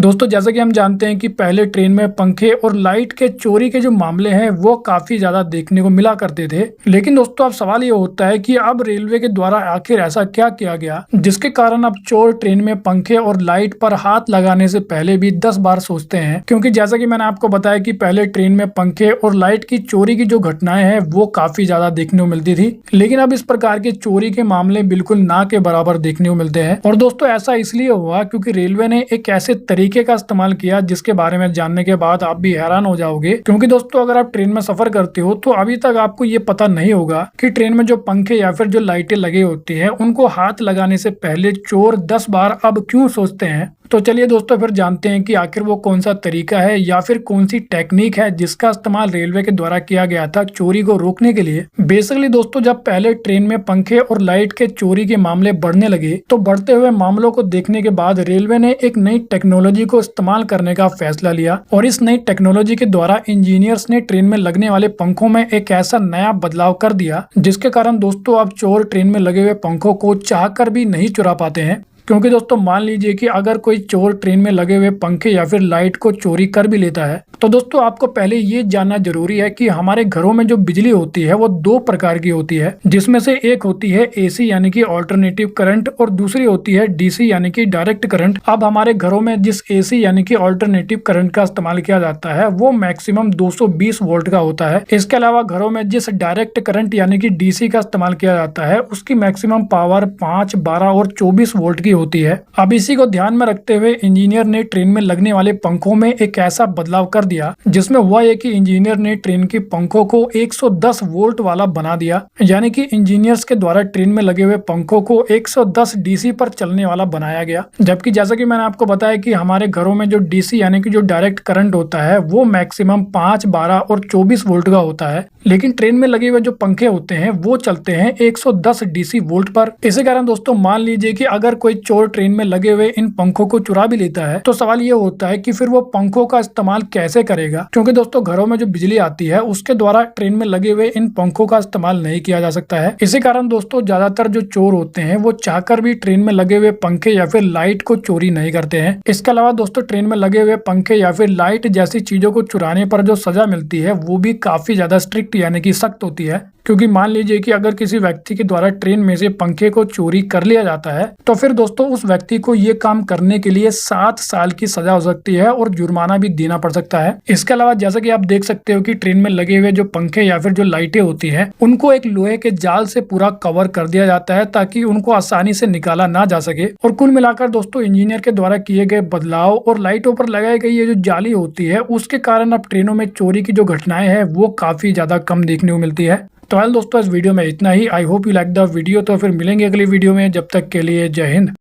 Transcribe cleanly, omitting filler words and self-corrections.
दोस्तों जैसा कि हम जानते हैं कि पहले ट्रेन में पंखे और लाइट के चोरी के जो मामले हैं वो काफी ज्यादा देखने को मिला करते थे। लेकिन दोस्तों अब सवाल ये होता है कि अब रेलवे के द्वारा आखिर ऐसा क्या किया गया जिसके कारण अब चोर ट्रेन में पंखे और लाइट पर हाथ लगाने से पहले भी 10 बार सोचते हैं। क्योंकि जैसा कि मैंने आपको बताया कि पहले ट्रेन में पंखे और लाइट की चोरी की जो घटनाएं हैं वो काफी ज्यादा देखने को मिलती थी, लेकिन अब इस प्रकार के चोरी के मामले बिल्कुल ना के बराबर देखने को मिलते हैं। और दोस्तों ऐसा इसलिए हुआ क्योंकि रेलवे ने एक ऐसे तरीके का इस्तेमाल किया जिसके बारे में जानने के बाद आप भी हैरान हो जाओगे। क्योंकि दोस्तों अगर आप ट्रेन में सफर करते हो तो अभी तक आपको ये पता नहीं होगा कि ट्रेन में जो पंखे या फिर जो लाइटें लगे होती है उनको हाथ लगाने से पहले चोर 10 बार अब क्यों सोचते हैं। तो चलिए दोस्तों फिर जानते हैं कि आखिर वो कौन सा तरीका है या फिर कौन सी टेक्निक है जिसका इस्तेमाल रेलवे के द्वारा किया गया था चोरी को रोकने के लिए। बेसिकली दोस्तों जब पहले ट्रेन में पंखे और लाइट के चोरी के मामले बढ़ने लगे तो बढ़ते हुए मामलों को देखने के बाद रेलवे ने एक नई टेक्नोलॉजी को इस्तेमाल करने का फैसला लिया और इस नई टेक्नोलॉजी के द्वारा इंजीनियर्स ने ट्रेन में लगने वाले पंखों में एक ऐसा नया बदलाव कर दिया जिसके कारण दोस्तों अब चोर ट्रेन में लगे हुए पंखों को चाहकर भी नहीं चुरा पाते हैं। क्योंकि दोस्तों मान लीजिए कि अगर कोई चोर ट्रेन में लगे हुए पंखे या फिर लाइट को चोरी कर भी लेता है तो दोस्तों आपको पहले ये जानना जरूरी है कि हमारे घरों में जो बिजली होती है वो दो प्रकार की होती है, जिसमें से एक होती है एसी यानी कि अल्टरनेटिव करंट और दूसरी होती है डीसी यानी कि डायरेक्ट करंट। अब हमारे घरों में जिस एसी यानी कि अल्टरनेटिव करंट का इस्तेमाल किया जाता है वो मैक्सिमम 220 वोल्ट का होता है। इसके अलावा घरों में जिस डायरेक्ट करंट यानी कि डीसी का इस्तेमाल किया जाता है उसकी मैक्सिमम पावर 5, 12 और 24 वोल्ट की होती है। अब इसी को ध्यान में रखते हुए इंजीनियर ने ट्रेन में लगने वाले पंखों में एक ऐसा बदलाव कर दिया जिसमें हुआ है कि इंजीनियर ने ट्रेन के पंखों को 110 वोल्ट वाला बना दिया। यानी कि इंजीनियर्स के द्वारा ट्रेन में लगे हुए पंखों को 110 डीसी पर चलने वाला बनाया गया। जबकि जैसा कि मैंने आपको बताया कि हमारे घरों में जो डीसी यानी कि जो डायरेक्ट करंट होता है वो मैक्सिमम 5, 12 और 24 वोल्ट का होता है, लेकिन ट्रेन में लगे हुए जो पंखे होते हैं वो चलते हैं 110 डीसी वोल्ट पर। इसी कारण दोस्तों मान लीजिए कि अगर कोई चोर ट्रेन में लगे हुए इन पंखों को चुरा भी लेता है तो सवाल ये होता है कि फिर वो पंखों का इस्तेमाल कैसे करेगा। क्योंकि दोस्तों घरों में जो बिजली आती है उसके द्वारा ट्रेन में लगे हुए इन पंखों का इस्तेमाल नहीं किया जा सकता है। इसी कारण दोस्तों ज्यादातर जो चोर होते हैं वो चाहकर भी ट्रेन में लगे हुए पंखे या फिर लाइट को चोरी नहीं करते हैं। इसके अलावा दोस्तों ट्रेन में लगे हुए पंखे या फिर लाइट जैसी चीजों को चुराने पर जो सजा मिलती है वो भी काफी ज्यादा स्ट्रिक्ट यानी कि सख्त होती है। क्योंकि मान लीजिए कि अगर किसी व्यक्ति के द्वारा ट्रेन में से पंखे को चोरी कर लिया जाता है तो फिर दोस्तों उस व्यक्ति को ये काम करने के लिए 7 साल की सजा हो सकती है और जुर्माना भी देना पड़ सकता है। इसके अलावा जैसा कि आप देख सकते हो कि ट्रेन में लगे हुए जो पंखे या फिर जो लाइटें होती है उनको एक लोहे के जाल से पूरा कवर कर दिया जाता है ताकि उनको आसानी से निकाला ना जा सके। और कुल मिलाकर दोस्तों इंजीनियर के द्वारा किए गए बदलाव और लाइटों पर लगाई गई ये जो जाली होती है उसके कारण अब ट्रेनों में चोरी की जो घटनाएं हैं वो काफी ज्यादा कम देखने को मिलती है। तो दोस्तों इस वीडियो में इतना ही। I hope you like the video. तो फिर मिलेंगे अगली वीडियो में, जब तक के लिए जय हिंद।